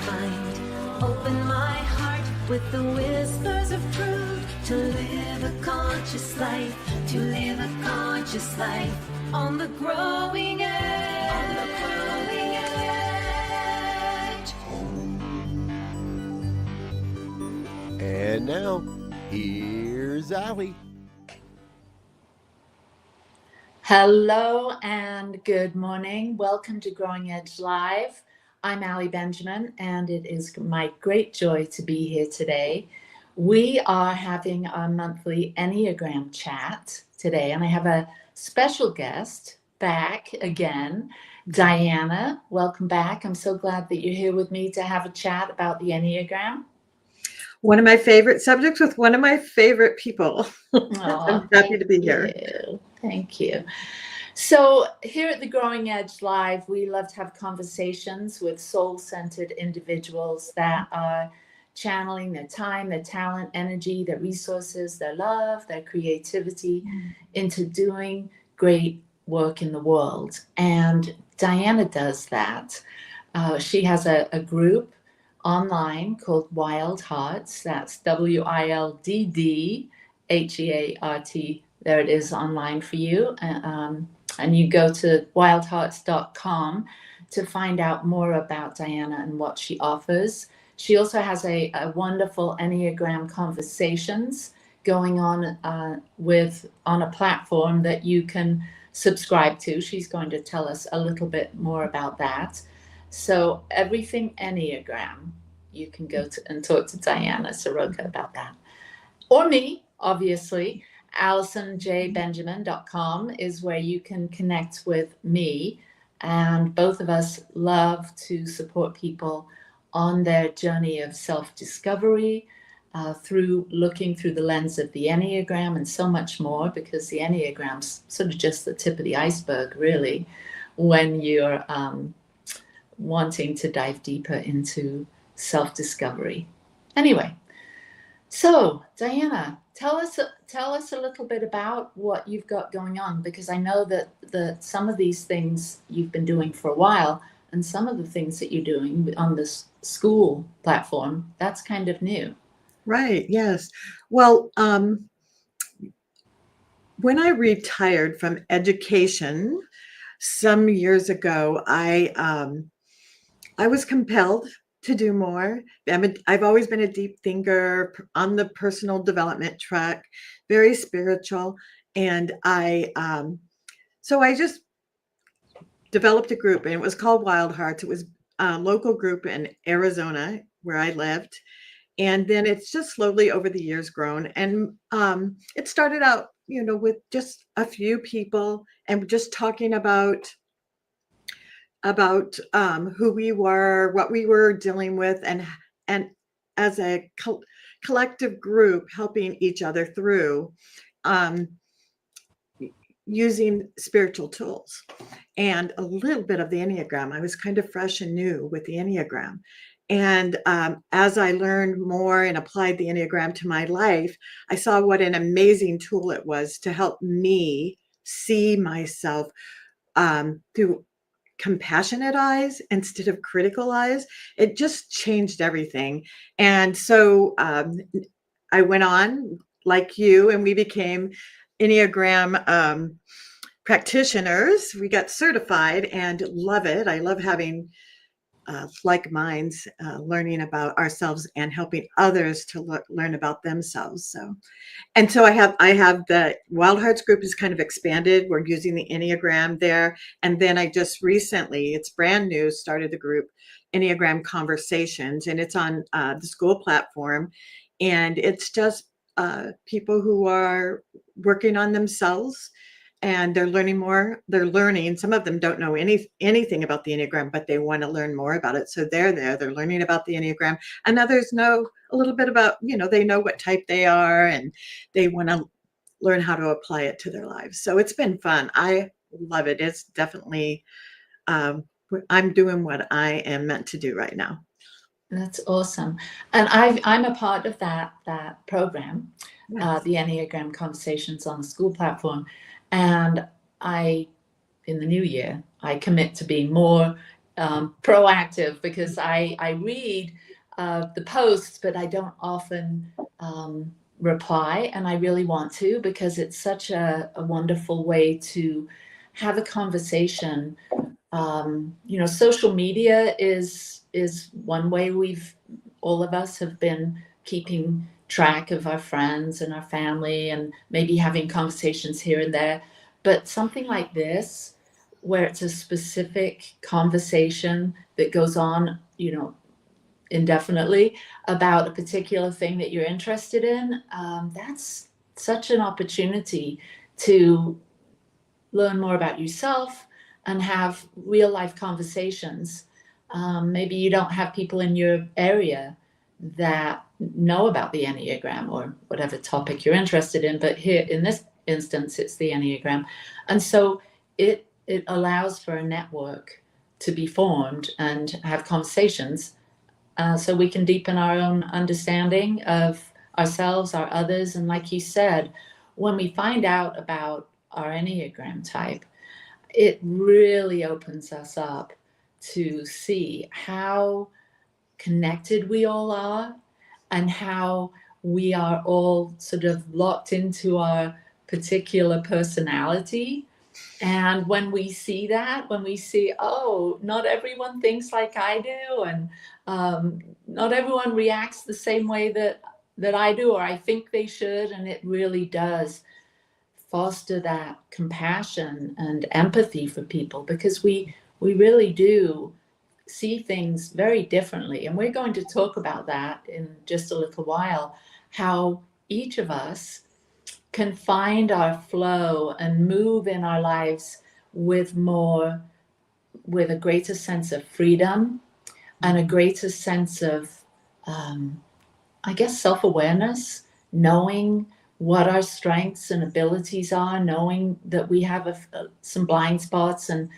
find. Open my heart with the whispers of truth, to live a conscious life, to live a conscious life on the growing edge. On the growing edge. And now, here's Allie. Hello and good morning. Welcome to Growing Edge Live. I'm Allie Benjamin, and it is my great joy to be here today. We are having our monthly Enneagram chat today, and I have a special guest back again, Diana. Welcome back. I'm so glad that you're here with me to have a chat about the Enneagram. One of my favorite subjects with one of my favorite people. I'm happy to be here. Thank you. So here at the Growing Edge Live, we love to have conversations with soul-centered individuals that are channeling their time, their talent, energy, their resources, their love, their creativity into doing great work in the world. And Diana does that. She has a group online called Wild Hearts. That's WILDDHEART. There it is online for you. And you go to wildhearts.com to find out more about Diana and what she offers. She also has a wonderful Enneagram conversations going on on a platform that you can subscribe to. She's going to tell us a little bit more about that. So everything Enneagram, you can go to and talk to Diana Soroka about that. Or me, obviously. AllisonJBenjamin.com is where you can connect with me. And both of us love to support people on their journey of self-discovery through looking through the lens of the Enneagram and so much more, because the Enneagram's sort of just the tip of the iceberg, really, when you're wanting to dive deeper into self-discovery. Anyway, so Diana, tell us a little bit about what you've got going on, because I know that some of these things you've been doing for a while, and some of the things that you're doing on this school platform, that's kind of new. Right, yes. Well, when I retired from education some years ago, I was compelled to do more. I've always been a deep thinker on the personal development track, very spiritual. And so I just developed a group, and it was called Wild Hearts. It was a local group in Arizona where I lived. And then it's just slowly over the years grown. And it started out, with just a few people and just talking about who we were, what we were dealing with, and as a collective group helping each other through using spiritual tools and a little bit of the Enneagram. I was kind of fresh and new with the Enneagram. And as I learned more and applied the Enneagram to my life, I saw what an amazing tool it was to help me see myself through compassionate eyes instead of critical eyes. It just changed everything. And so I went on like you, and we became Enneagram practitioners. We got certified and love it. I love having like minds learning about ourselves and helping others to learn about themselves. So I have the Wild Hearts group is kind of expanded. We're using the Enneagram there. And then I just recently, it's brand new, started the group Enneagram Conversations, and it's on the school platform. And it's just people who are working on themselves, and they're learning more. They're learning. Some of them don't know anything about the Enneagram, but they want to learn more about it. So they're there. They're learning about the Enneagram. And others know a little bit about, they know what type they are, and they want to learn how to apply it to their lives. So it's been fun. I love it. It's definitely, I'm doing what I am meant to do right now. That's awesome. And I'm a part of that program, yes. The Enneagram Conversations on the school platform. And in the new year, I commit to being more proactive, because I read the posts, but I don't often reply, and I really want to, because it's such a wonderful way to have a conversation. Social media is one way all of us have been keeping track of our friends and our family, and maybe having conversations here and there. But something like this, where it's a specific conversation that goes on, indefinitely, about a particular thing that you're interested in, that's such an opportunity to learn more about yourself and have real life conversations. Maybe you don't have people in your area that know about the Enneagram or whatever topic you're interested in, but here in this instance, it's the Enneagram. And so it allows for a network to be formed and have conversations, so we can deepen our own understanding of ourselves, our others. And like you said, when we find out about our Enneagram type, it really opens us up to see how connected we all are, and how we are all sort of locked into our particular personality. And when we see that, when we see, oh, not everyone thinks like I do, and not everyone reacts the same way that I do, or I think they should, and it really does foster that compassion and empathy for people, because we really do see things very differently. And we're going to talk about that in just a little while, how each of us can find our flow and move in our lives with a greater sense of freedom and a greater sense of, I guess, self-awareness, knowing what our strengths and abilities are, knowing that we have some blind spots and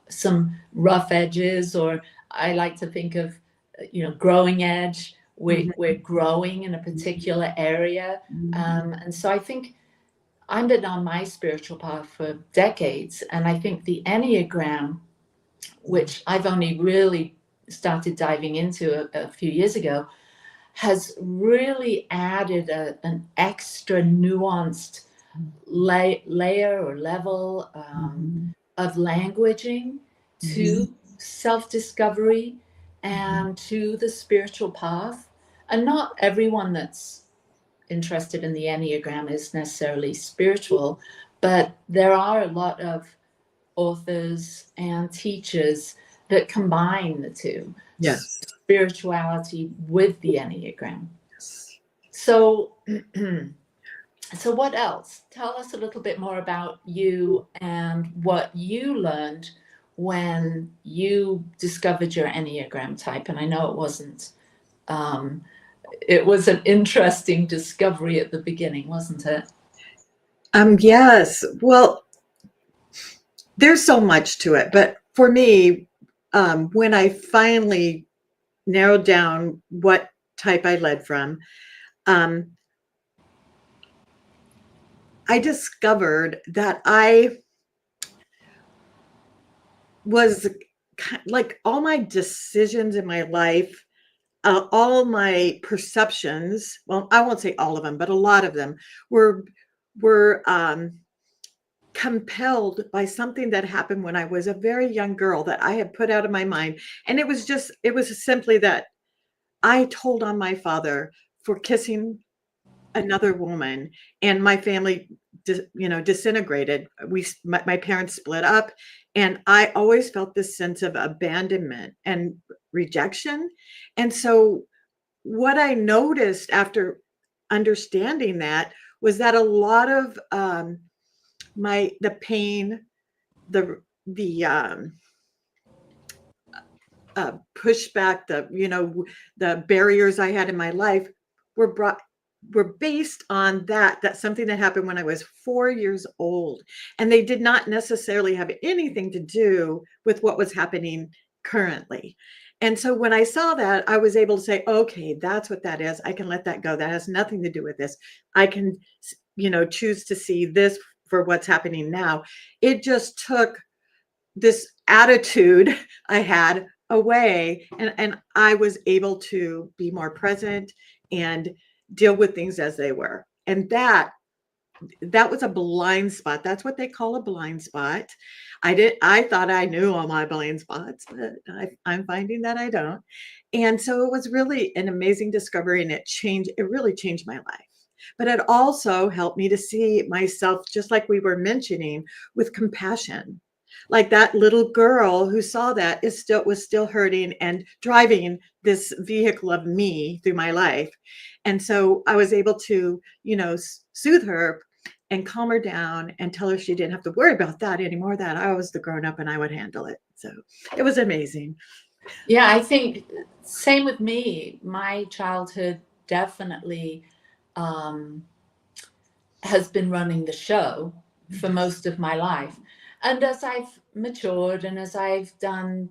some rough edges, or I like to think of, growing edge. We're growing in a particular area. And so I think I've been on my spiritual path for decades, and I think the Enneagram, which I've only really started diving into a few years ago, has really added an extra nuanced layer or level of languaging to self-discovery and to the spiritual path. And not everyone that's interested in the Enneagram is necessarily spiritual, but there are a lot of authors and teachers that combine the two. Yes. Spirituality with the Enneagram. So what else? Tell us a little bit more about you and what you learned when you discovered your Enneagram type. And I know it wasn't, it was an interesting discovery at the beginning, wasn't it? Yes. Well, there's so much to it, but for me, when I finally narrowed down what type I led from, I discovered that I was like, all my decisions in my life, all my perceptions, well, I won't say all of them, but a lot of them were compelled by something that happened when I was a very young girl that I had put out of my mind. And it was simply that I told on my father for kissing another woman, and my family disintegrated. My parents split up, and I always felt this sense of abandonment and rejection. And so what I noticed after understanding that was that a lot of the pain, the pushback, the barriers I had in my life were based on that something that happened when I was 4 years old, and they did not necessarily have anything to do with what was happening currently. And so when I saw that, I was able to say, okay, that's what that is. I can let that go. That has nothing to do with this. I can, choose to see this for what's happening now. It just took this attitude I had away, and I was able to be more present and deal with things as they were. And that was a blind spot. That's what they call a blind spot. I thought I knew all my blind spots, but I'm finding that I don't. And so it was really an amazing discovery, and it really changed my life. But it also helped me to see myself, just like we were mentioning, with compassion. Like that little girl who saw that was still hurting and driving this vehicle of me through my life. And so I was able to, soothe her and calm her down and tell her she didn't have to worry about that anymore, that I was the grown up and I would handle it. So it was amazing. Yeah, I think same with me. My childhood definitely has been running the show for most of my life. And as I've matured and as I've done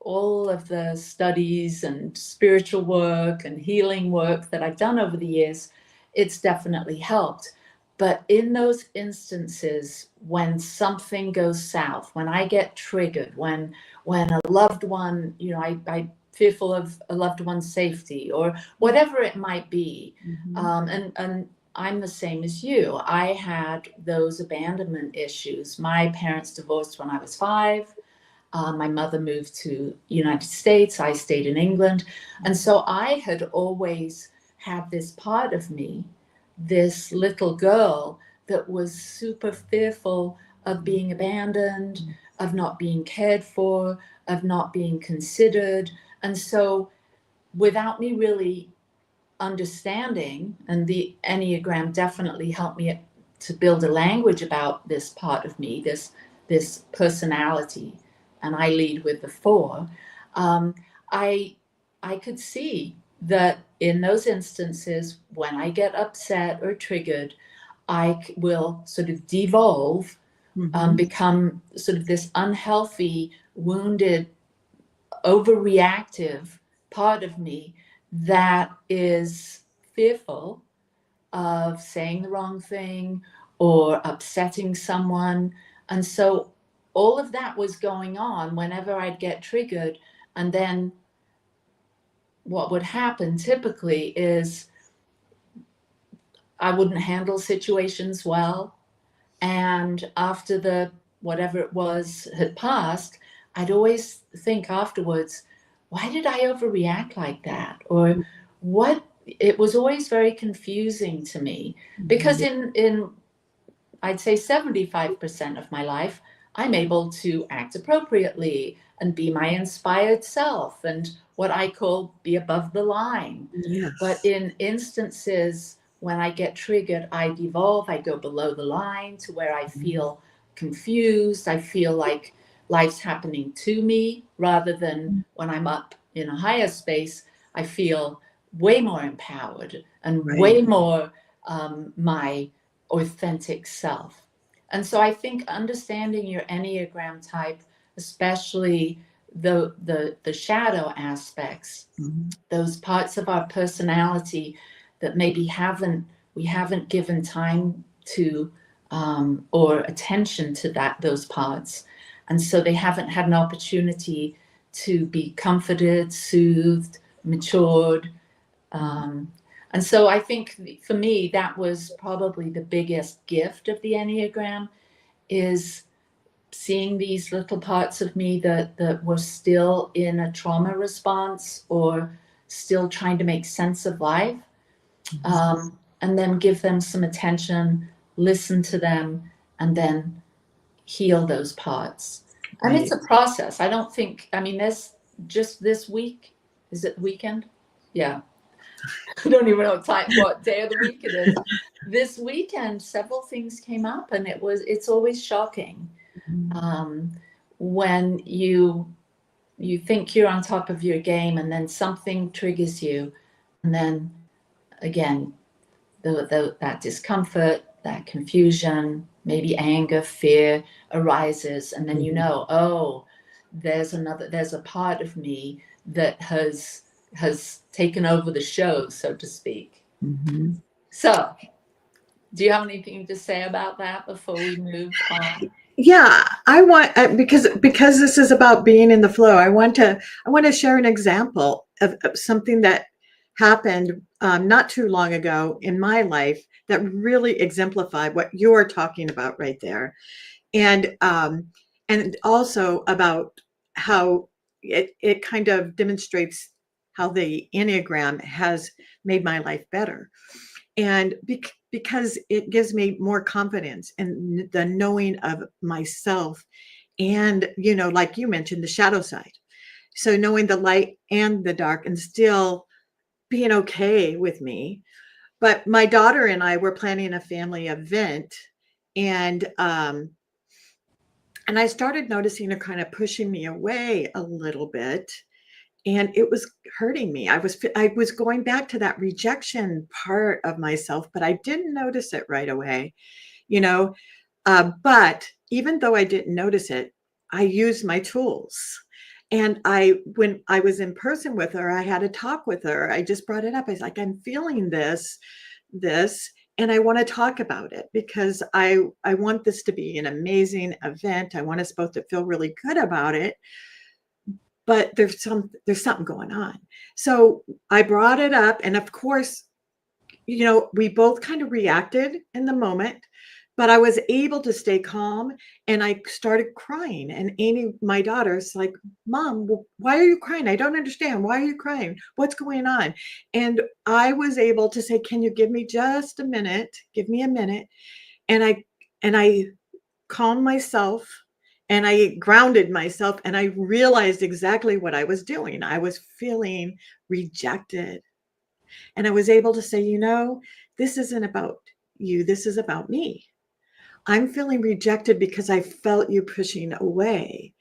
all of the studies and spiritual work and healing work that I've done over the years, it's definitely helped. But in those instances when something goes south, when I get triggered, when a loved one, I fearful of a loved one's safety or whatever it might be, and I'm the same as you. I had those abandonment issues. My parents divorced when I was 5. My mother moved to United States. I stayed in England. And so I had always had this part of me, this little girl that was super fearful of being abandoned, of not being cared for, of not being considered. And so without me really understanding, and the Enneagram definitely helped me to build a language about this part of me, this personality, and I lead with the 4. I could see that in those instances when I get upset or triggered, I will sort of devolve, become sort of this unhealthy, wounded, overreactive part of me that is fearful of saying the wrong thing or upsetting someone. And so all of that was going on whenever I'd get triggered. And then what would happen typically is I wouldn't handle situations well. And after the whatever it was had passed, I'd always think afterwards, why did I overreact like that? Or what? It was always very confusing to me because in I'd say 75% of my life, I'm able to act appropriately and be my inspired self and what I call be above the line. Yes. But in instances when I get triggered, I devolve, I go below the line to where I feel confused. I feel like life's happening to me rather than when I'm up in a higher space, I feel way more empowered and way more my authentic self. And so I think understanding your Enneagram type, especially the shadow aspects, those parts of our personality that maybe we haven't given time to or attention to those parts. And so they haven't had an opportunity to be comforted, soothed, matured. And so I think for me, that was probably the biggest gift of the Enneagram, is seeing these little parts of me that were still in a trauma response or still trying to make sense of life, and then give them some attention, listen to them, and then heal those parts. And it's a process. I don't think, there's just this week, is it the weekend? Yeah. I don't even know what day of the week it is. This weekend, several things came up, and it's always shocking when you think you're on top of your game, and then something triggers you, and then again, that discomfort, that confusion, maybe anger, fear arises, and then there's a part of me that has taken over the show, so to speak. So do you have anything to say about that before we move on? Yeah, I want because this is about being in the flow. I want to share an example of something that happened not too long ago in my life that really exemplified what you are talking about right there, and also about how it kind of demonstrates how the Enneagram has made my life better. And because it gives me more confidence in the knowing of myself, and like you mentioned, the shadow side. So knowing the light and the dark and still being okay with me. But my daughter and I were planning a family event, and I started noticing her kind of pushing me away a little bit, and it was hurting me. I was going back to that rejection part of myself, but I didn't notice it right away, you know. But even though I didn't notice it, I used my tools. And when I was in person with her, I had a talk with her. I just brought it up. I was like, I'm feeling this, and I want to talk about it because I want this to be an amazing event. I want us both to feel really good about it, but there's something going on. So I brought it up, and of course, we both kind of reacted in the moment, but I was able to stay calm, and I started crying. And Amy, my daughter's like, Mom, why are you crying? I don't understand. Why are you crying? What's going on? And I was able to say, can you give me just a minute? Give me a minute. And I calmed myself, and I grounded myself, and I realized exactly what I was doing. I was feeling rejected. And I was able to say, this isn't about you. This is about me. I'm feeling rejected because I felt you pushing away.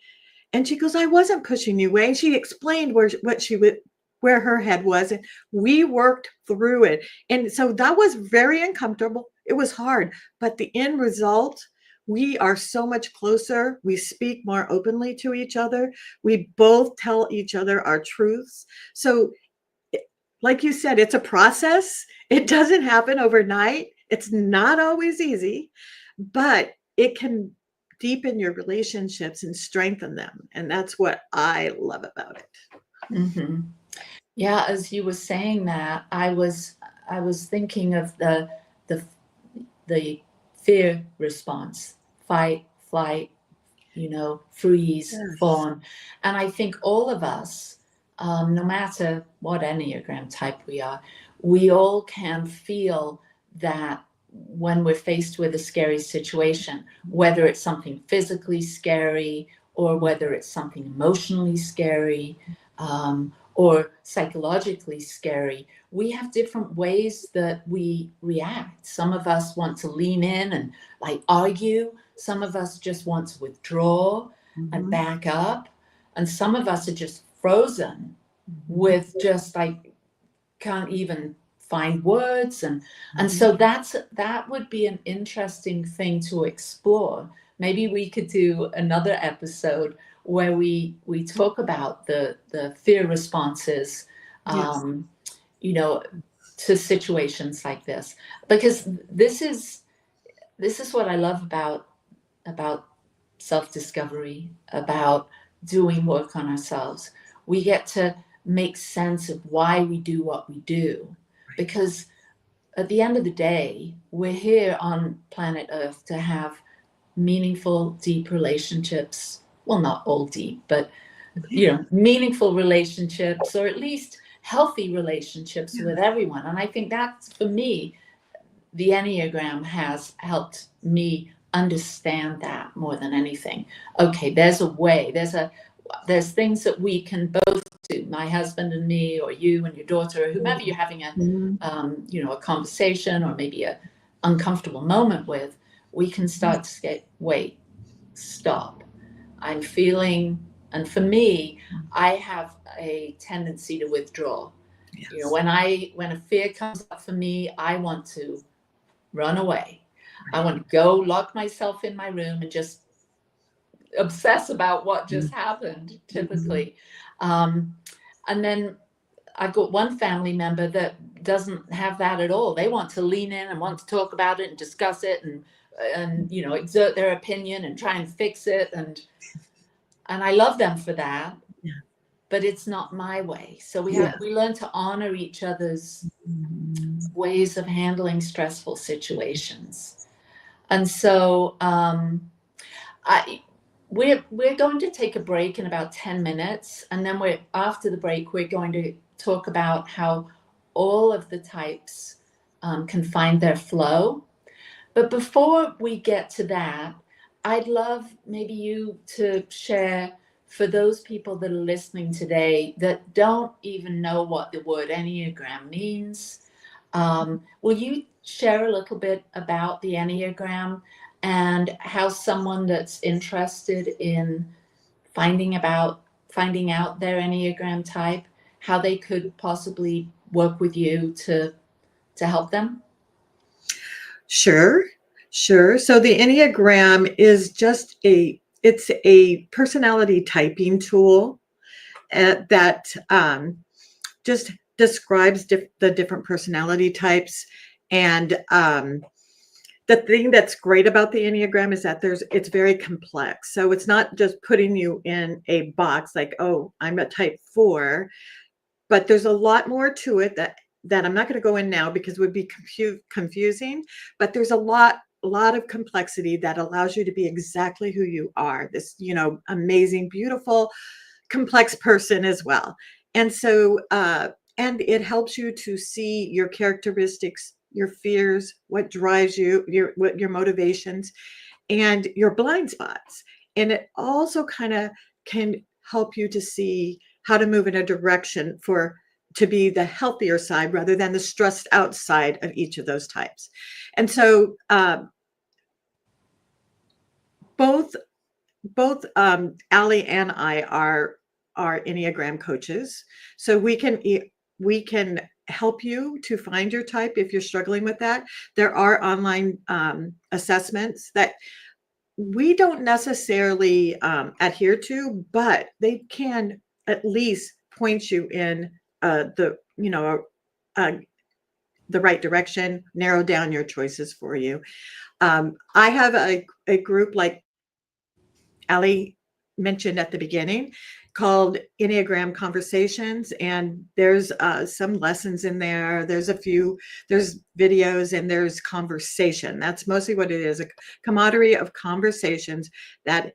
And she goes, I wasn't pushing you away. And she explained where her head was. And we worked through it. And so that was very uncomfortable. It was hard. But the end result, we are so much closer. We speak more openly to each other. We both tell each other our truths. So like you said, it's a process. It doesn't happen overnight. It's not always easy, but it can deepen your relationships and strengthen them. And that's what I love about it. Mm-hmm. Yeah, as you were saying that, I was thinking of the fear response: fight, flight, freeze, Yes. fawn. And I think all of us, no matter what Enneagram type we all can feel that when we're faced with a scary situation, whether it's something physically scary or whether it's something emotionally scary, or psychologically scary, we have different ways that we react. Some of us want to lean in and like argue. Some of us just want to withdraw and back up. And some of us are just frozen with just like can't even find words. And so that would be an interesting thing to explore. Maybe we could do another episode where we talk about the fear responses, Yes. to situations like this, because this is what I love about self-discovery, about doing work on ourselves. We get to make sense of why we do what we do, because at the end of the day, we're here on planet Earth to have meaningful, deep relationships. Well, not all deep, but meaningful relationships, or at least healthy relationships with everyone. And I think that's, for me, the Enneagram has helped me understand that more than anything. Okay, there's a way, there's things that we can both do, my husband and me, or you and your daughter, or whomever you're having a conversation or maybe a uncomfortable moment with. We can start to say, wait, stop. I'm feeling, and for me, I have a tendency to withdraw. Yes. When a fear comes up for me, I want to run away. I want to go lock myself in my room and just obsess about what just happened, typically. And then I've got one family member that doesn't have that at all. They want to lean in and want to talk about it and discuss it and and exert their opinion and try and fix it, and I love them for that. Yeah. But it's not my way. So we Yeah. learn to honor each other's ways of handling stressful situations. And so we're going to take a break in about 10 minutes, and then after the break we're going to talk about how all of the types can find their flow. But before we get to that, I'd love maybe you to share, for those people that are listening today that don't even know what the word Enneagram means, will you share a little bit about the Enneagram and how someone that's interested in finding out their Enneagram type, how they could possibly work with you to help them? Sure. So the Enneagram is just it's a personality typing tool that just describes the different personality types. And the thing that's great about the Enneagram is that it's very complex. So it's not just putting you in a box like, oh, I'm a type 4, but there's a lot more to it that I'm not going to go in now because it would be confusing. But there's a lot of complexity that allows you to be exactly who you are, this, amazing, beautiful, complex person as well. And so, and it helps you to see your characteristics, your fears, what drives you, your motivations, and your blind spots. And it also kind of can help you to see how to move in a direction to be the healthier side rather than the stressed out side of each of those types. And so both Allie and I are Enneagram coaches. So we can help you to find your type if you're struggling with that. There are online assessments that we don't necessarily adhere to, but they can at least point you in the right direction, narrow down your choices for you. I have a group like Allie mentioned at the beginning called Enneagram Conversations, and there's some lessons in there. There's videos, and there's conversation. That's mostly what it is, a camaraderie of conversations that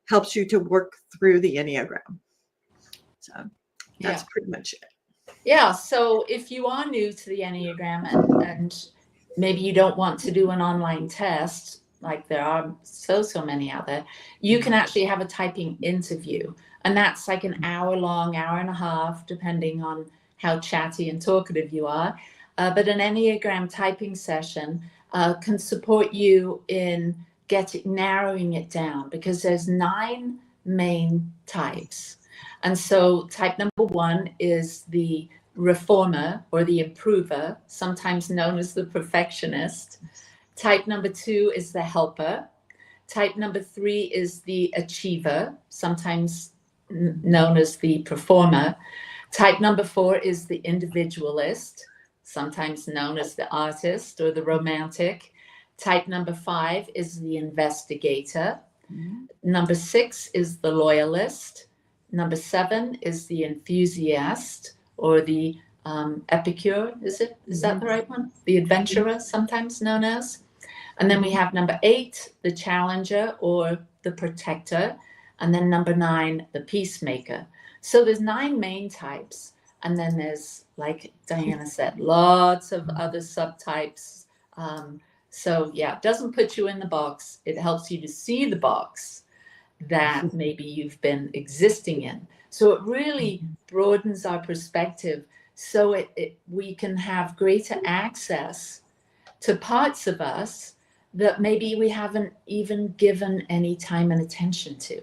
helps you to work through the Enneagram. So that's pretty much it. Yeah. So if you are new to the Enneagram and maybe you don't want to do an online test, like there are so many out there, you can actually have a typing interview. And that's like an hour long, hour and a half, depending on how chatty and talkative you are. But an Enneagram typing session can support you in narrowing it down, because there's 9 main types. And so type number 1 is the reformer or the improver, sometimes known as the perfectionist. Type number 2 is the helper. Type number 3 is the achiever, sometimes known as the performer. Type number 4 is the individualist, sometimes known as the artist or the romantic. Type number 5 is the investigator. Number 6 is the loyalist. Number 7 is the enthusiast or the epicure. Is that the right one? The adventurer, sometimes known as. And then we have number 8, the challenger or the protector. And then number 9, the peacemaker. So there's 9 main types. And then there's, like Diana said, lots of other subtypes. So yeah, it doesn't put you in the box. It helps you to see the box that maybe you've been existing in. So it really broadens our perspective, so we can have greater access to parts of us that maybe we haven't even given any time and attention to.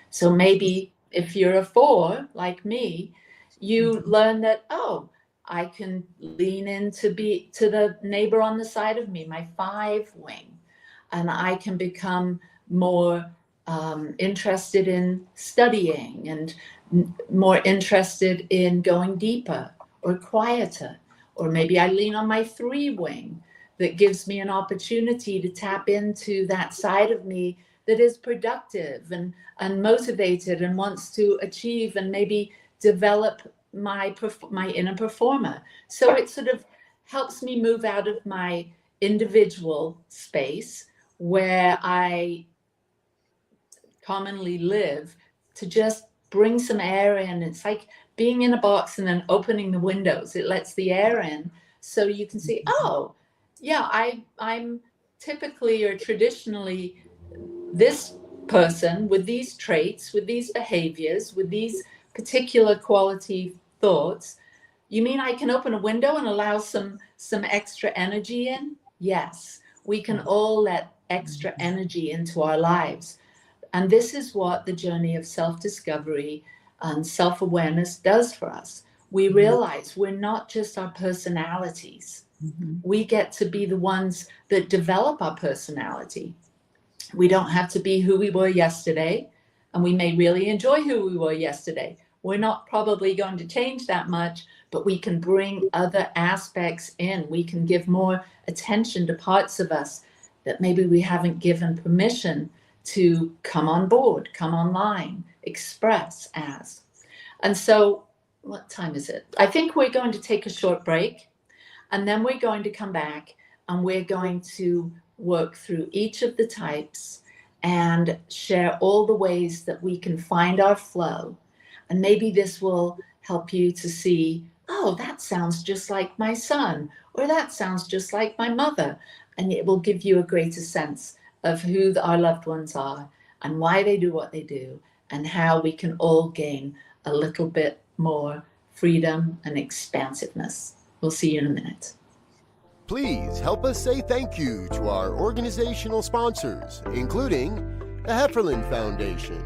So maybe if you're a 4 like me, you learn that, oh, I can lean in to the neighbor on the side of me, my 5 wing, and I can become more interested in studying and more interested in going deeper or quieter. Or maybe I lean on my 3 wing that gives me an opportunity to tap into that side of me that is productive and motivated and wants to achieve and maybe develop my inner performer. So it sort of helps me move out of my individual space where I commonly live to just bring some air in. It's like being in a box and then opening the windows. It lets the air in so you can see, oh, yeah, I'm typically or traditionally this person with these traits, with these behaviors, with these particular quality thoughts. You mean I can open a window and allow some extra energy in? Yes, we can all let extra energy into our lives. And this is what the journey of self-discovery and self-awareness does for us. We realize we're not just our personalities. We get to be the ones that develop our personality. We don't have to be who we were yesterday, and we may really enjoy who we were yesterday. We're not probably going to change that much, but we can bring other aspects in. We can give more attention to parts of us that maybe we haven't given permission to come on board, come online, express as. And so, what time is it? I think we're going to take a short break, and then we're going to come back and we're going to work through each of the types and share all the ways that we can find our flow. And maybe this will help you to see, oh, that sounds just like my son, or that sounds just like my mother. And it will give you a greater sense of who our loved ones are and why they do what they do, and how we can all gain a little bit more freedom and expansiveness. We'll see you in a minute. Please help us say thank you to our organizational sponsors, including the Hefferland Foundation,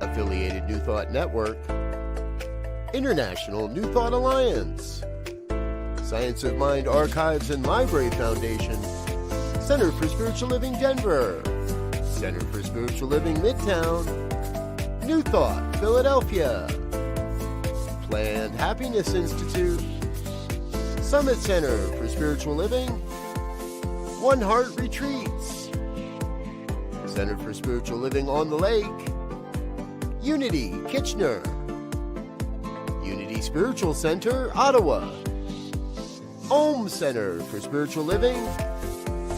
Affiliated New Thought Network, International New Thought Alliance, Science of Mind Archives and Library Foundation, Center for Spiritual Living Denver, Center for Spiritual Living Midtown, New Thought Philadelphia, Planned Happiness Institute, Summit Center for Spiritual Living, One Heart Retreats, Center for Spiritual Living on the Lake, Unity Kitchener, Unity Spiritual Center Ottawa, Om Center for Spiritual Living,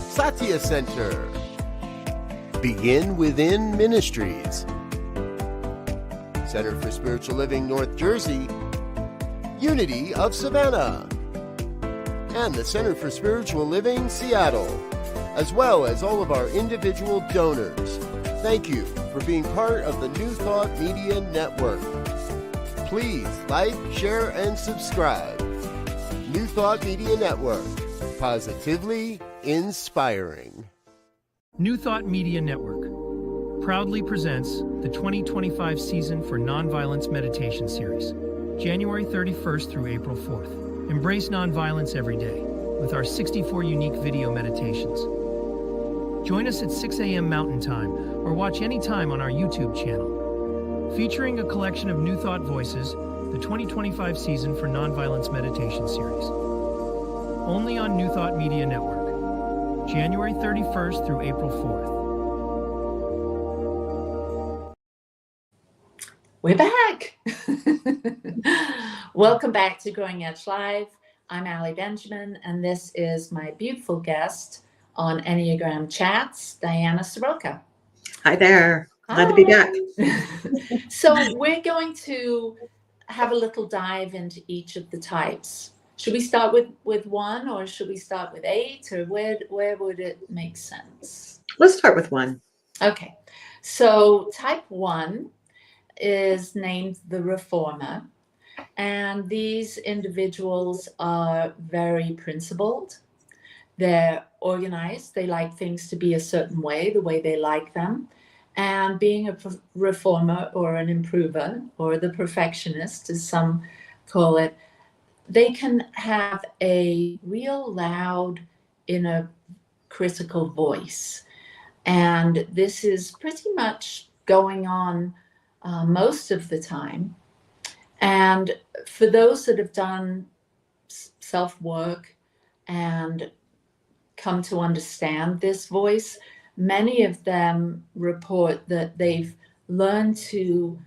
Satya Center, Begin Within Ministries, Center for Spiritual Living North Jersey, Unity of Savannah, and the Center for Spiritual Living Seattle, as well as all of our individual donors. Thank you for being part of the New Thought Media Network. Please like, share, and subscribe. New Thought Media Network, positively inspiring. New Thought Media Network proudly presents the 2025 season for Nonviolence Meditation Series, January 31st through April 4th. Embrace nonviolence every day with our 64 unique video meditations. Join us at 6 a.m. Mountain Time or watch anytime on our YouTube channel. Featuring a collection of New Thought voices, the 2025 season for Nonviolence Meditation Series. Only on New Thought Media Network, January 31st through April 4th. We're back. Welcome back to Growing Edge Live. I'm Allie Benjamin, and this is my beautiful guest on Enneagram Chats, Diana Soroka. Hi there. Glad to be back. So we're going to have a little dive into each of the types. Should we start with one, or should we start with 8, or where would it make sense? Let's start with 1. Okay. So type 1 is named the Reformer, and these individuals are very principled. They're organized. They like things to be a certain way, the way they like them. And being a reformer or an improver, or the perfectionist, as some call it, they can have a real loud inner critical voice. And this is pretty much going on most of the time. And for those that have done self-work and come to understand this voice, many of them report that they've learned to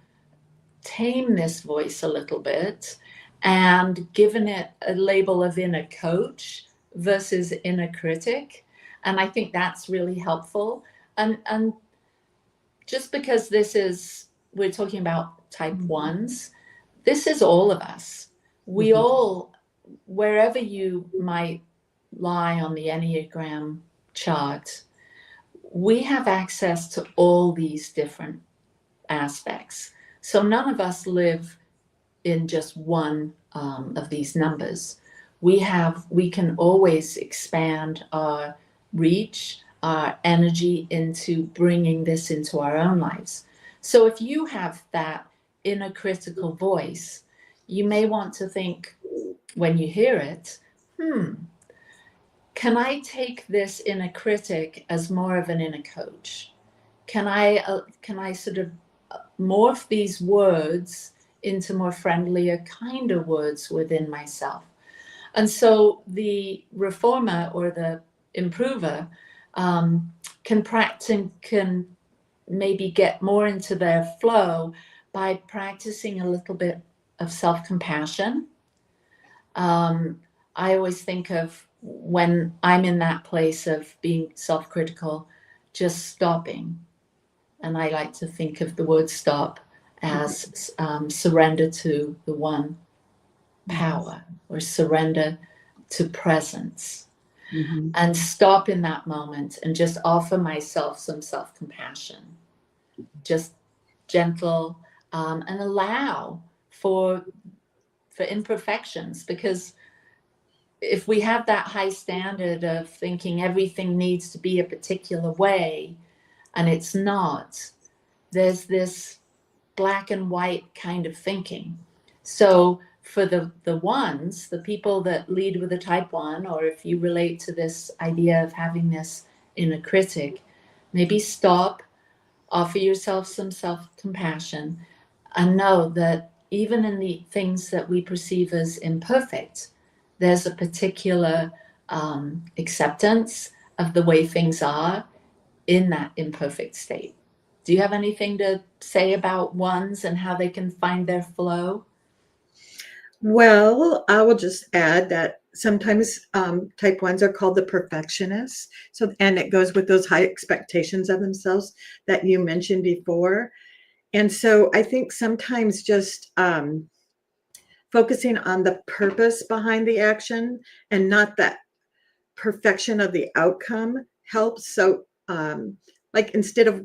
tame this voice a little bit and given it a label of inner coach versus inner critic. And I think that's really helpful. And just because we're talking about type ones, this is all of us. We all, wherever you might lie on the Enneagram chart, we have access to all these different aspects. So none of us live in just one of these numbers. We can always expand our reach, our energy into bringing this into our own lives. So if you have that inner critical voice, you may want to think when you hear it, can I take this inner critic as more of an inner coach? Can I sort of morph these words into more friendlier, kinder words within myself? And so the reformer or the improver can maybe get more into their flow by practicing a little bit of self-compassion. I always think of when I'm in that place of being self-critical, just stopping. And I like to think of the word stop as surrender to the one power, or surrender to presence. And stop in that moment and just offer myself some self-compassion, just gentle, and allow for imperfections. Because if we have that high standard of thinking everything needs to be a particular way, and it's not, there's this black and white kind of thinking. So for the ones, the people that lead with a type 1, or if you relate to this idea of having this inner critic, maybe stop, offer yourself some self-compassion, and know that even in the things that we perceive as imperfect, there's a particular acceptance of the way things are in that imperfect state. Do you have anything to say about ones and how they can find their flow? Well, I will just add that sometimes type 1s are called the perfectionists. So, and it goes with those high expectations of themselves that you mentioned before. And so I think sometimes just focusing on the purpose behind the action and not that perfection of the outcome helps. So like instead of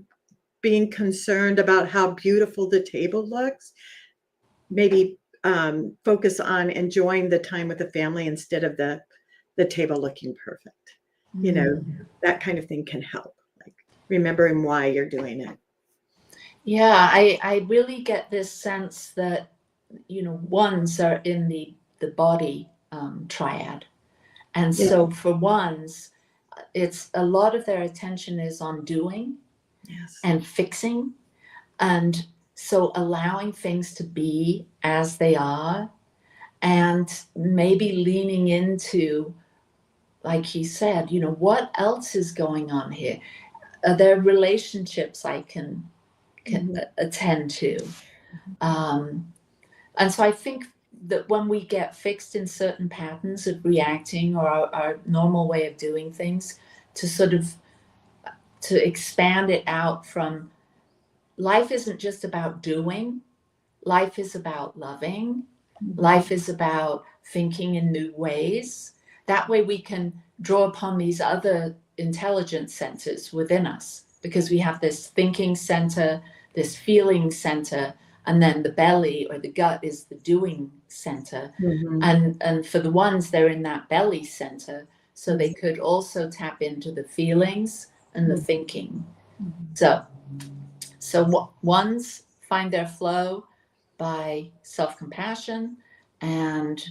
being concerned about how beautiful the table looks, maybe focus on enjoying the time with the family instead of the table looking perfect. You know, that kind of thing can help, like remembering why you're doing it. Yeah, I really get this sense that, you know, ones are in the body triad. And so for ones, it's a lot of their attention is on doing and fixing. And so allowing things to be as they are, and maybe leaning into, like he said, you know, what else is going on here? Are there relationships I can attend to? And so I think that when we get fixed in certain patterns of reacting, or our normal way of doing things, to sort of to expand it out from, life isn't just about doing, life is about loving, life is about thinking in new ways. That way we can draw upon these other intelligence centers within us, because we have this thinking center, this feeling center, and then the belly or the gut is the doing center. And for the ones, they're in that belly center, so they could also tap into the feelings and the thinking. So ones find their flow by self-compassion. And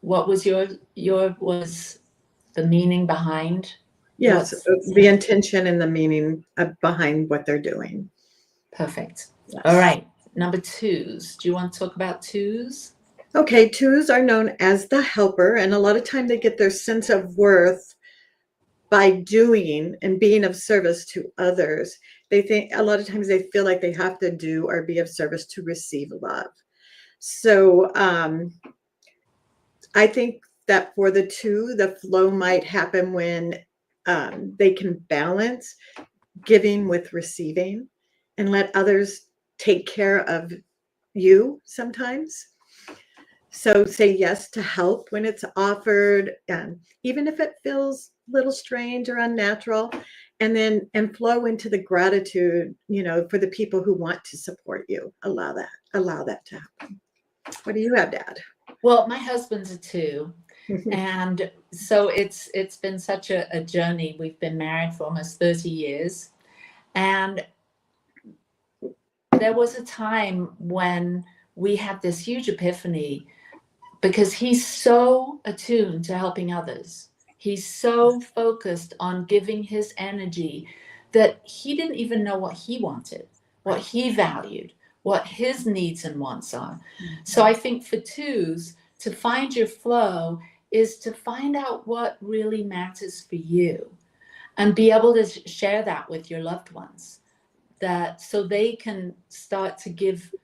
what was was the meaning behind? Yes, the intention and the meaning behind what they're doing. Perfect. Yes. All right. Number 2s. Do you want to talk about 2s? Okay, 2s are known as the helper, and a lot of time they get their sense of worth by doing and being of service to others, they think a lot of times they feel like they have to do or be of service to receive love. So I think that for the two, the flow might happen when they can balance giving with receiving and let others take care of you sometimes. So say yes to help when it's offered, even if it feels a little strange or unnatural, and flow into the gratitude, for the people who want to support you. Allow that to happen. What do you have, Dad? Well, my husband's a 2. And so it's been such a journey. We've been married for almost 30 years. And there was a time when we had this huge epiphany, because he's so attuned to helping others. He's so focused on giving his energy that he didn't even know what he wanted, what he valued, what his needs and wants are. So I think for 2s, to find your flow is to find out what really matters for you and be able to share that with your loved ones, that so they can start to give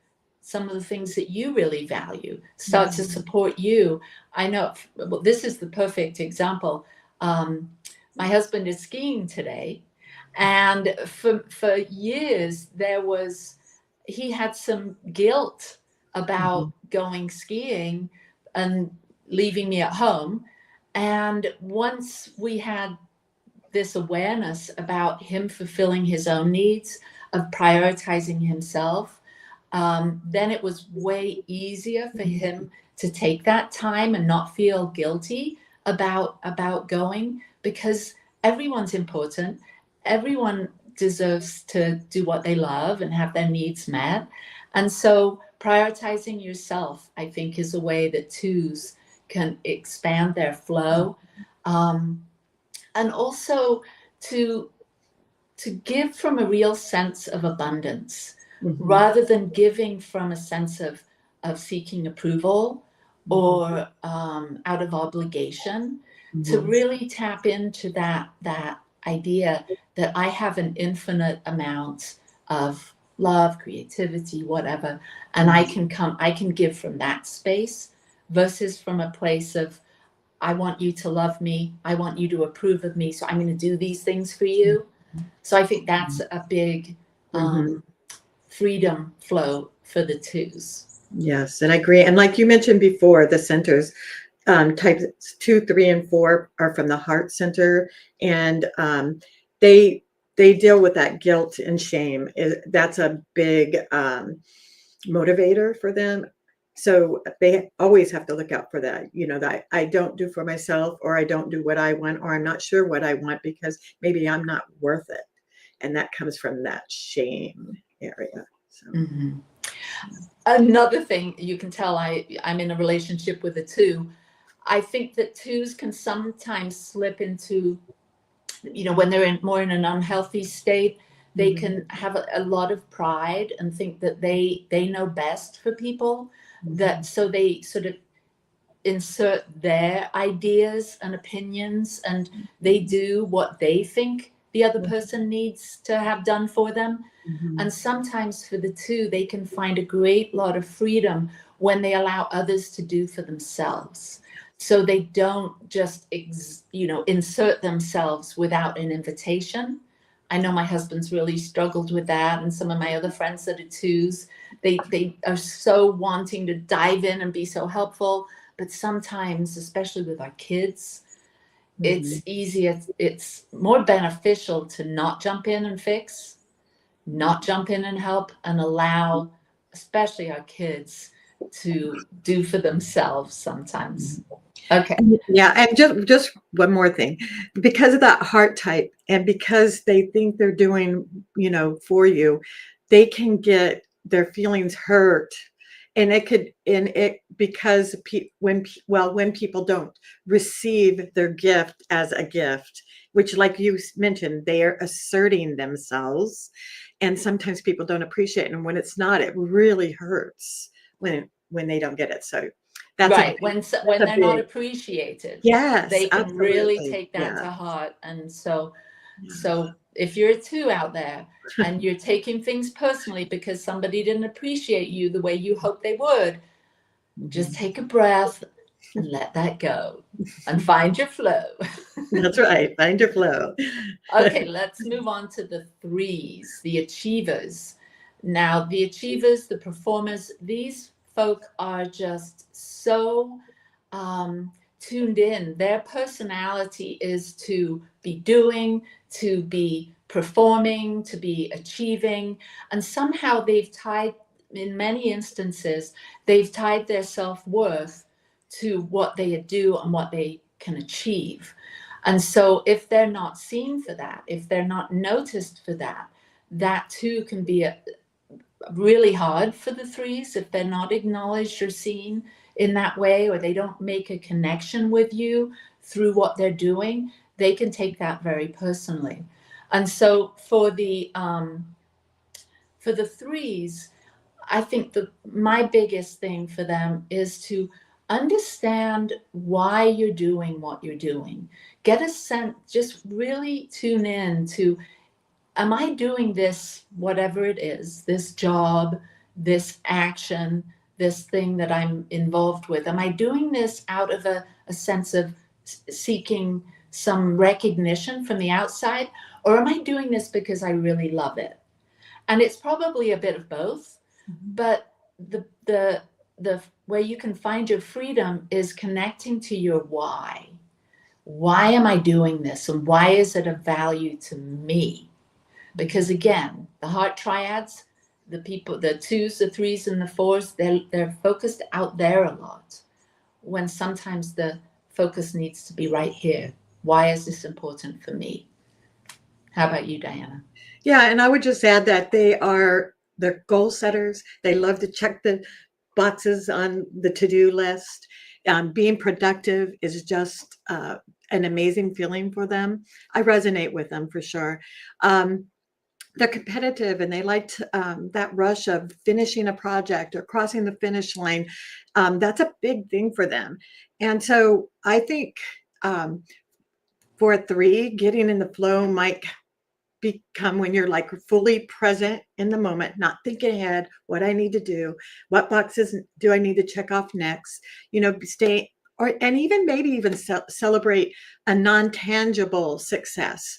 some of the things that you really value, start to support you. I know, well, this is the perfect example. My husband is skiing today, and for years he had some guilt about going skiing and leaving me at home. And once we had this awareness about him fulfilling his own needs, of prioritizing himself, then it was way easier for him to take that time and not feel guilty about going, because everyone's important. Everyone deserves to do what they love and have their needs met. And so prioritizing yourself, I think, is a way that 2s can expand their flow. And also to give from a real sense of abundance, rather than giving from a sense of seeking approval or out of obligation, to really tap into that idea that I have an infinite amount of love, creativity, whatever, and I can give from that space, versus from a place of, I want you to love me, I want you to approve of me, so I'm going to do these things for you. So I think that's a big freedom flow for the 2s. Yes, and I agree. And like you mentioned before, the centers, types 2, 3, and 4 are from the heart center, and they deal with that guilt and shame. That's a big motivator for them. So they always have to look out for that, that I don't do for myself, or I don't do what I want, or I'm not sure what I want because maybe I'm not worth it. And that comes from that shame area. So. Another thing you can tell, I'm in a relationship with a 2. I think that 2s can sometimes slip into, when they're more in an unhealthy state, they can have a lot of pride and think that they know best for people, so they sort of insert their ideas and opinions, and they do what they think the other person needs to have done for them. And sometimes for the 2, they can find a great lot of freedom when they allow others to do for themselves. So they don't just, insert themselves without an invitation. I know my husband's really struggled with that, and some of my other friends that are 2s, they are so wanting to dive in and be so helpful. But sometimes, especially with our kids, it's easier, it's more beneficial to not jump in and fix, not jump in and help, and allow, especially our kids, to do for themselves sometimes. Okay. Yeah, and just one more thing, because of that heart type, and because they think they're doing, for you, they can get their feelings hurt, and because when people don't receive their gift as a gift, which, like you mentioned, they are asserting themselves, and sometimes people don't appreciate it, and when it's not, it really hurts when they don't get it. So That's right. that's When a they're not big, appreciated, yes, they can really absolutely. take that Yeah. to heart. And so, Yeah. so if you're a two out there and you're taking things personally because somebody didn't appreciate you the way you hoped they would, just Mhm. take a breath and let that go and find your flow. That's right. Find your flow. Okay, let's move on to the threes, the achievers. Now, the achievers, the performers, these folk are just so tuned in. Their personality is to be doing, to be performing, to be achieving. And somehow they've tied, in many instances, they've tied their self-worth to what they do and what they can achieve. And so if they're not seen for that, if they're not noticed for that, that too can be really hard for the threes if they're not acknowledged or seen in that way, or they don't make a connection with you through what they're doing. They can take that very personally. And so for the threes, I think my biggest thing for them is to understand why you're doing what you're doing. Get a sense, just really tune in to, am I doing this, whatever it is, this job, this action, this thing that I'm involved with? Am I doing this out of a sense of seeking some recognition from the outside? Or am I doing this because I really love it? And it's probably a bit of both, but the where you can find your freedom is connecting to your why. Why am I doing this? And why is it of value to me? Because again, the heart triads, the people, the twos, the threes, and the fours, they're focused out there a lot, when sometimes the focus needs to be right here. Why is this important for me? How about you, Diana? Yeah, and I would just add that they're goal setters. They love to check the boxes on the to-do list. Being productive is just an amazing feeling for them. I resonate with them for sure. They're competitive and they like that rush of finishing a project or crossing the finish line. That's a big thing for them. And so I think for a three, getting in the flow might become when you're like fully present in the moment, not thinking ahead, what I need to do, what boxes do I need to check off next, stay, and even maybe even celebrate a non-tangible success,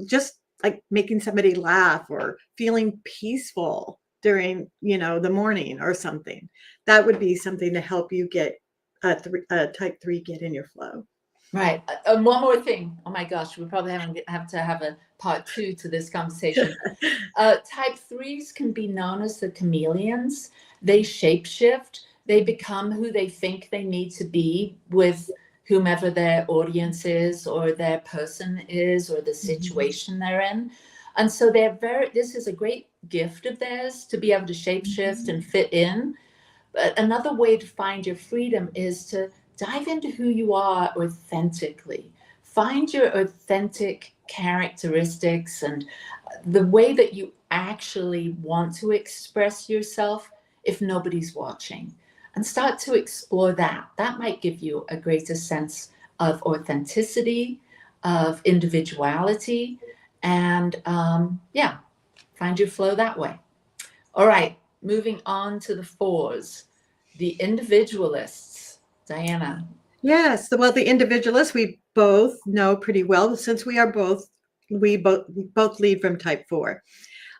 just like making somebody laugh or feeling peaceful during, the morning or something. That would be something to help you get a type three get in your flow. Right. And one more thing. Oh my gosh, we probably have to have a part two to this conversation. Type threes can be known as the chameleons. They shapeshift. They become who they think they need to be with whomever their audience is or their person is or the situation they're in. And so this is a great gift of theirs to be able to shapeshift and fit in. But another way to find your freedom is to dive into who you are authentically. Find your authentic characteristics and the way that you actually want to express yourself if nobody's watching. And start to explore that. That might give you a greater sense of authenticity, of individuality, and find your flow that way. All right, moving on to the fours, the individualists. Diana. Yes, well, the individualists we both know pretty well since we both lead from type four,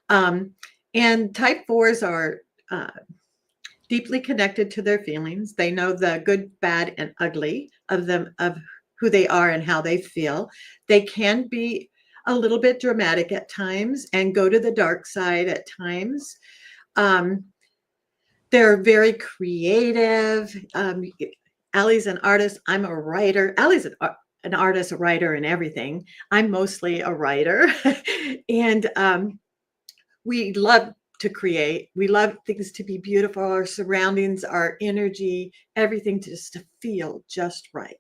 and type fours are deeply connected to their feelings. They know the good, bad, and ugly of them, of who they are and how they feel. They can be a little bit dramatic at times and go to the dark side at times. They're very creative. Allie's an artist. I'm a writer. Allie's an artist, a writer, and everything. I'm mostly a writer. And we love to create. We love things to be beautiful, our surroundings, our energy, everything just to feel just right.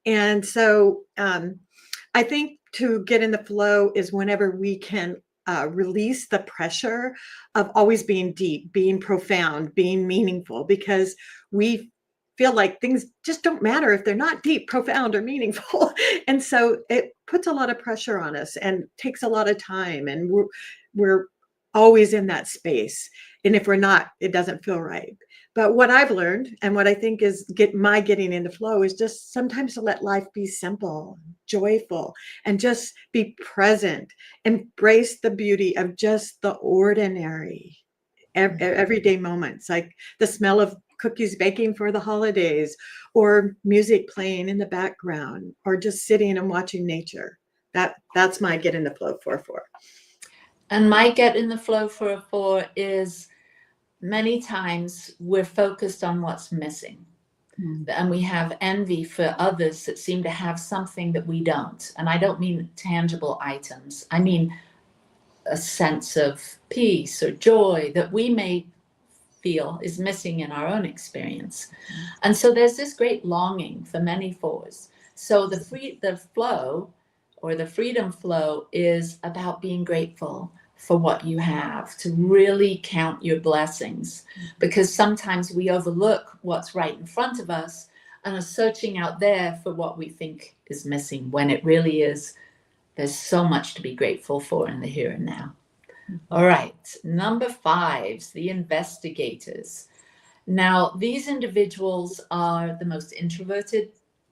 And so I think to get in the flow is whenever we can release the pressure of always being deep, being profound, being meaningful, because we feel like things just don't matter if they're not deep, profound, or meaningful. And so it puts a lot of pressure on us and takes a lot of time. And we're always in that space. And if we're not, it doesn't feel right. But what I've learned, and what I think is getting into flow, is just sometimes to let life be simple, joyful, and just be present. Embrace the beauty of just the ordinary, everyday moments, like the smell of cookies baking for the holidays, or music playing in the background, or just sitting and watching nature. That's my get in the flow 4-4. And my get in the flow 4-4 is, many times we're focused on what's missing. And we have envy for others that seem to have something that we don't. And I don't mean tangible items. I mean a sense of peace or joy that we may feel is missing in our own experience. And so there's this great longing for many fours. So the flow, or the freedom flow, is about being grateful for what you have, to really count your blessings, because sometimes we overlook what's right in front of us and are searching out there for what we think is missing, when it really is, there's so much to be grateful for in the here and now. All right, number 5, the investigators. Now, these individuals are the most introverted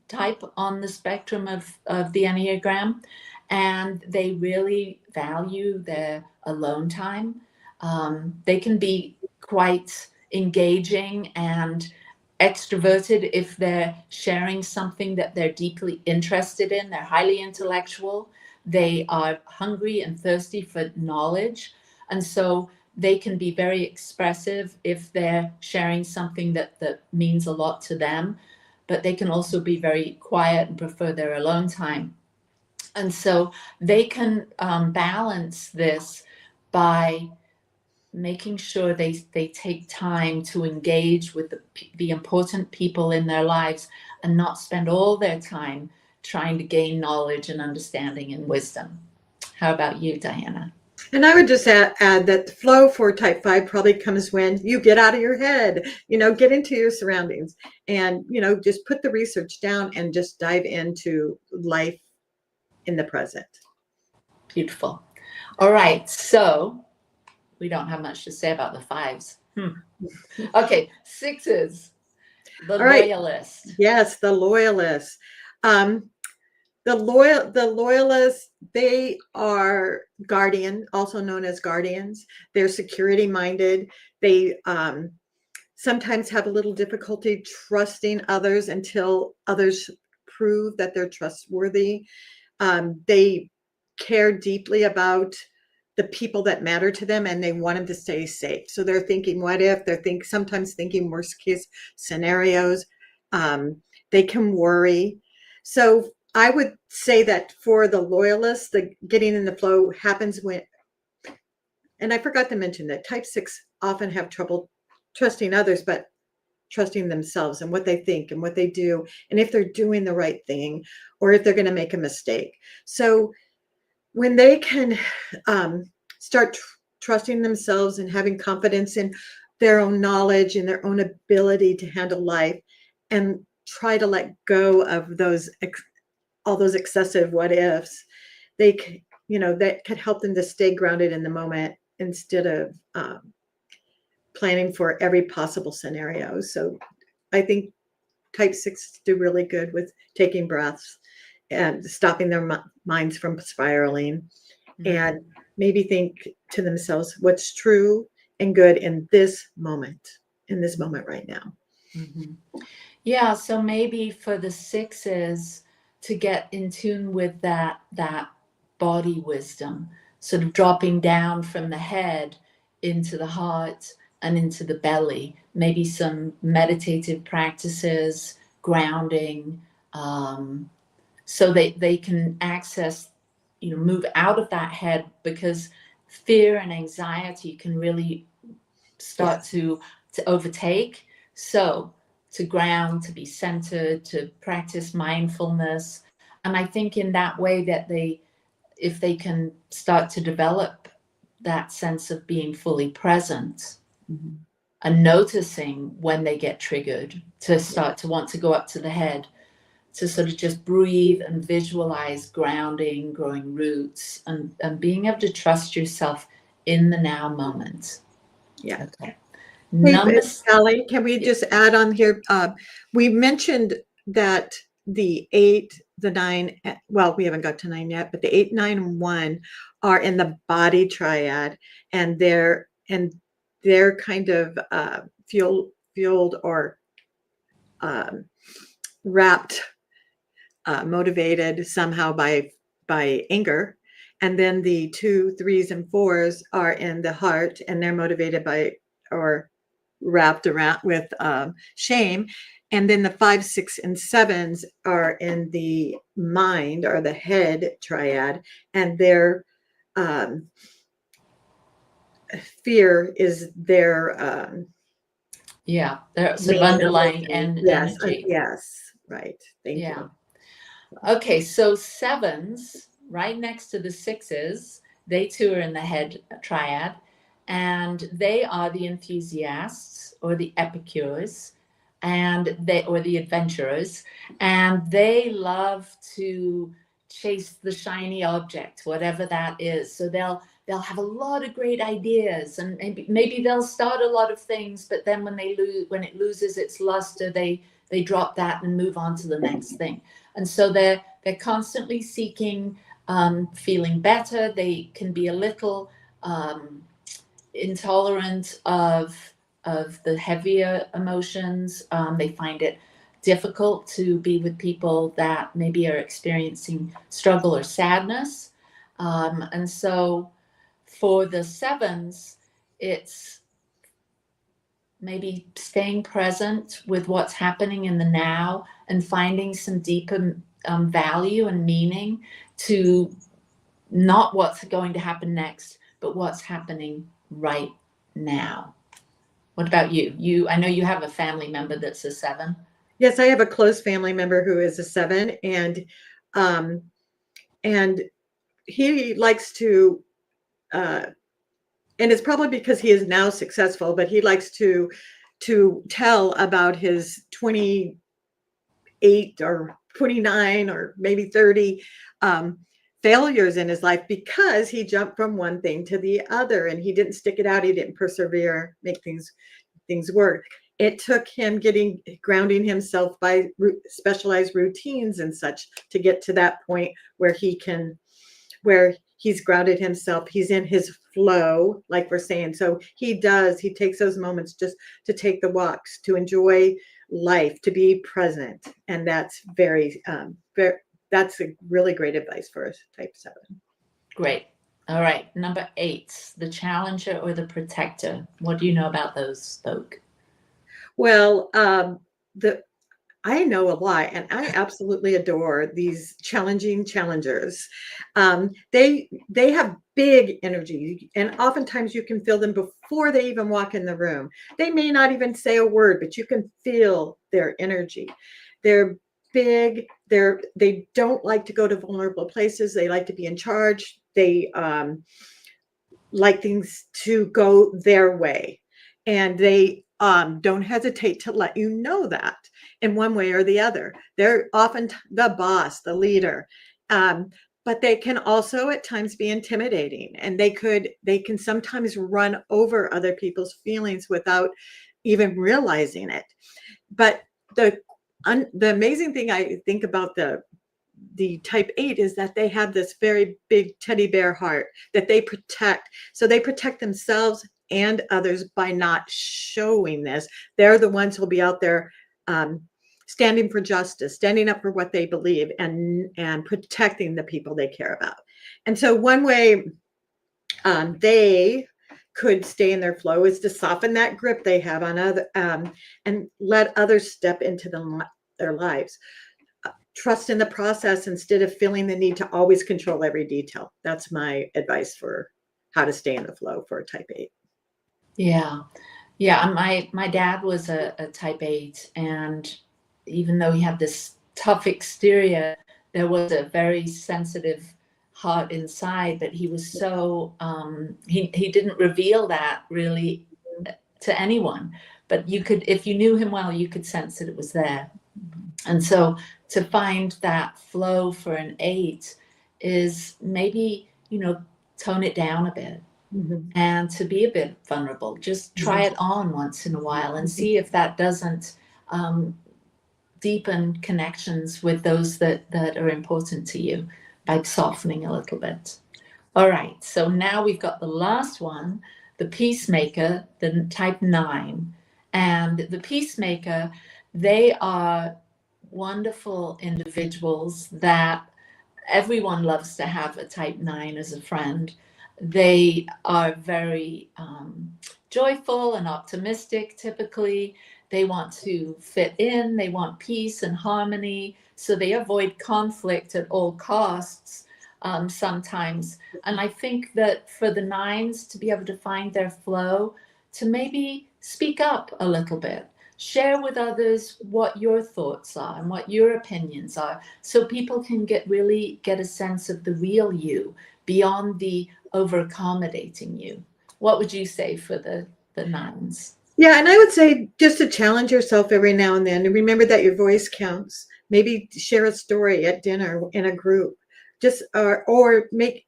type on the spectrum of the Enneagram, and they really value their alone time. They can be quite engaging and extroverted if they're sharing something that they're deeply interested in. They're highly intellectual. They are hungry and thirsty for knowledge. And so they can be very expressive if they're sharing something that means a lot to them. But they can also be very quiet and prefer their alone time. And so they can balance this by making sure they take time to engage with the important people in their lives, and not spend all their time trying to gain knowledge and understanding and wisdom. How about you, Diana? And I would just add that the flow for type 5 probably comes when you get out of your head, get into your surroundings, and, just put the research down and just dive into life in the present. Beautiful. All right. So we don't have much to say about the 5s. Okay. 6s, the loyalist. Yes, the loyalist. The loyalists, they are guardian, also known as guardians. They're security minded. They sometimes have a little difficulty trusting others until others prove that they're trustworthy. They care deeply about the people that matter to them, and they want them to stay safe. So they're thinking, what if? They're sometimes thinking worst case scenarios. They can worry. So I would say that for the loyalists, the getting in the flow happens when, and I forgot to mention that type 6 often have trouble trusting others, but trusting themselves and what they think and what they do, and if they're doing the right thing, or if they're going to make a mistake. So when they can start trusting themselves and having confidence in their own knowledge and their own ability to handle life, and try to let go of all those excessive what ifs, that could help them to stay grounded in the moment instead of planning for every possible scenario. So I think type 6 do really good with taking breaths and stopping their minds from spiraling, and maybe think to themselves what's true and good in this moment right now. Yeah, so maybe for the 6s, to get in tune with that body wisdom, sort of dropping down from the head into the heart and into the belly, maybe some meditative practices, grounding, so they can access, move out of that head, because fear and anxiety can really start to overtake. So to ground, to be centered, to practice mindfulness. And I think in that way that if they can start to develop that sense of being fully present, and noticing when they get triggered, to start to want to go up to the head, to sort of just breathe and visualize grounding, growing roots, and being able to trust yourself in the now moment. Yeah. Okay. Hey, Sally, can we just add on here? We mentioned that the 8, the 9, well, we haven't got to 9 yet, but the 8, 9, and 1 are in the body triad, and they're kind of fueled or wrapped, motivated somehow by anger. And then the 2, 3s, and 4s are in the heart, and they're motivated by or wrapped around with shame. And then the 5, 6, and 7s are in the mind or the head triad, and their fear is their there's sort of underlying yes, energy. yes, right. Thank you. Okay, so 7s right next to the 6s, they too are in the head triad, and they are the enthusiasts or the epicures, and or the adventurers, and they love to chase the shiny object, whatever that is. So they'll have a lot of great ideas, and maybe they'll start a lot of things, but then when it loses its luster, they drop that and move on to the next thing. And so they're constantly seeking feeling better. They can be a little intolerant of the heavier emotions. They find it difficult to be with people that maybe are experiencing struggle or sadness. And so for the 7s, it's maybe staying present with what's happening in the now and finding some deeper value and meaning to not what's going to happen next, but what's happening right now. What about you? I know you have a family member that's a 7. Yes, I have a close family member who is a 7, and he likes to, and it's probably because he is now successful, but he likes to tell about his 28 or 29 or maybe 30 failures in his life, because he jumped from one thing to the other, and he didn't stick it out. He didn't persevere, make things work. It took him grounding himself by specialized routines and such to get to that point where he's grounded himself. He's in his flow, like we're saying. So he takes those moments just to take the walks, to enjoy life, to be present. And that's that's a really great advice for a type 7. Great. All right. Number 8, the challenger or the protector. What do you know about those folk? Well, I know a lot, and I absolutely adore these challenging challengers. They have big energy, and oftentimes you can feel them before they even walk in the room. They may not even say a word, but you can feel their energy. They're big. They don't like to go to vulnerable places. They like to be in charge. They like things to go their way, and they don't hesitate to let you know that in one way or the other. They're often the boss, the leader, but they can also at times be intimidating, and they can sometimes run over other people's feelings without even realizing it. But the amazing thing I think about the type 8 is that they have this very big teddy bear heart that they protect. So they protect themselves and others by not showing this. They're the ones who'll be out there standing for justice, standing up for what they believe, and protecting the people they care about. And so one way they could stay in their flow is to soften that grip they have on other and let others step into their lives. Trust in the process instead of feeling the need to always control every detail. That's my advice for how to stay in the flow for a type 8. Yeah. My dad was a type 8, and even though he had this tough exterior, there was a very sensitive heart inside. But he was so he didn't reveal that really to anyone, but you could, if you knew him well, you could sense that it was there. And so to find that flow for an 8 is maybe, tone it down a bit. And to be a bit vulnerable, just try it on once in a while and see if that doesn't deepen connections with those that are important to you by softening a little bit. All right, so now we've got the last one, the peacemaker, the type 9. And the peacemaker, they are wonderful individuals that everyone loves to have a type 9 as a friend. They are very joyful and optimistic, typically. They want to fit in, they want peace and harmony, so they avoid conflict at all costs sometimes. And I think that for the 9s to be able to find their flow, to maybe speak up a little bit, share with others what your thoughts are and what your opinions are, so people can really get a sense of the real you beyond the over accommodating you. What would you say for the 9s? Yeah, and I would say just to challenge yourself every now and then, and remember that your voice counts. Maybe share a story at dinner in a group, just or make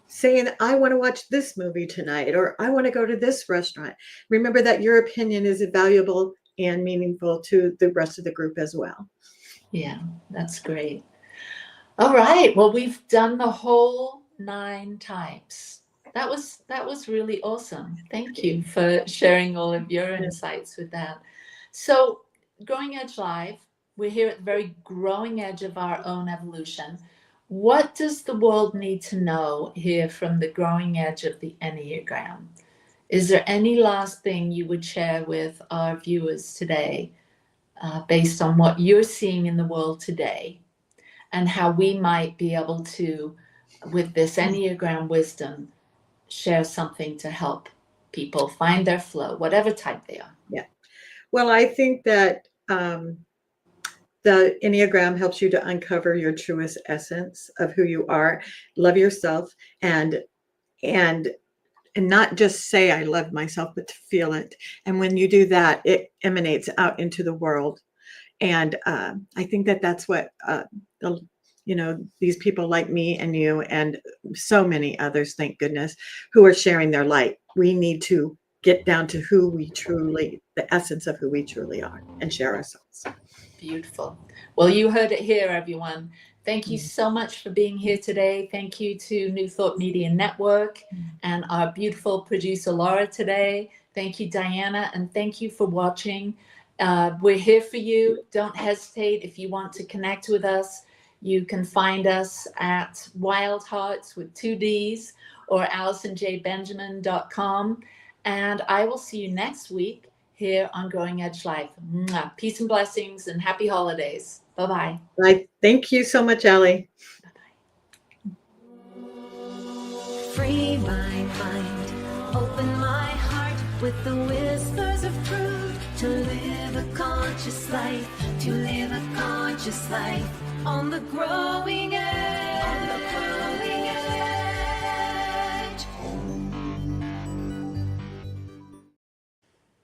saying, I want to watch this movie tonight, or I want to go to this restaurant. Remember that your opinion is valuable and meaningful to the rest of the group as well. Yeah, that's great. All right, well, we've done the whole 9 types. That was really awesome. Thank you for sharing all of your insights with that. So Growing Edge Live, we're here at the very growing edge of our own evolution. What does the world need to know here from the growing edge of the Enneagram? Is there any last thing you would share with our viewers today based on what you're seeing in the world today and how we might be able to, with this Enneagram wisdom, share something to help people find their flow, whatever type they are? Yeah. Well, I think that the Enneagram helps you to uncover your truest essence of who you are, love yourself, and not just say I love myself, but to feel it. And when you do that, it emanates out into the world. And I think that that's what these people like me and you and so many others, thank goodness, who are sharing their light. We need to get down to the essence of who we truly are, and share ourselves. Beautiful. Well, you heard it here, everyone. Thank you so much for being here today. Thank you to New Thought Media Network and our beautiful producer, Laura, today. Thank you, Diana, and thank you for watching. We're here for you. Don't hesitate. If you want to connect with us, you can find us at Wild Hearts with 2 Ds or AlisonJBenjamin.com. And I will see you next week here on Growing Edge Live. Mwah. Peace and blessings and happy holidays. Bye-bye. Right. Thank you so much, Allie. Free my mind, open my heart with the whispers of truth. To live a conscious life, to live a conscious life on the growing edge.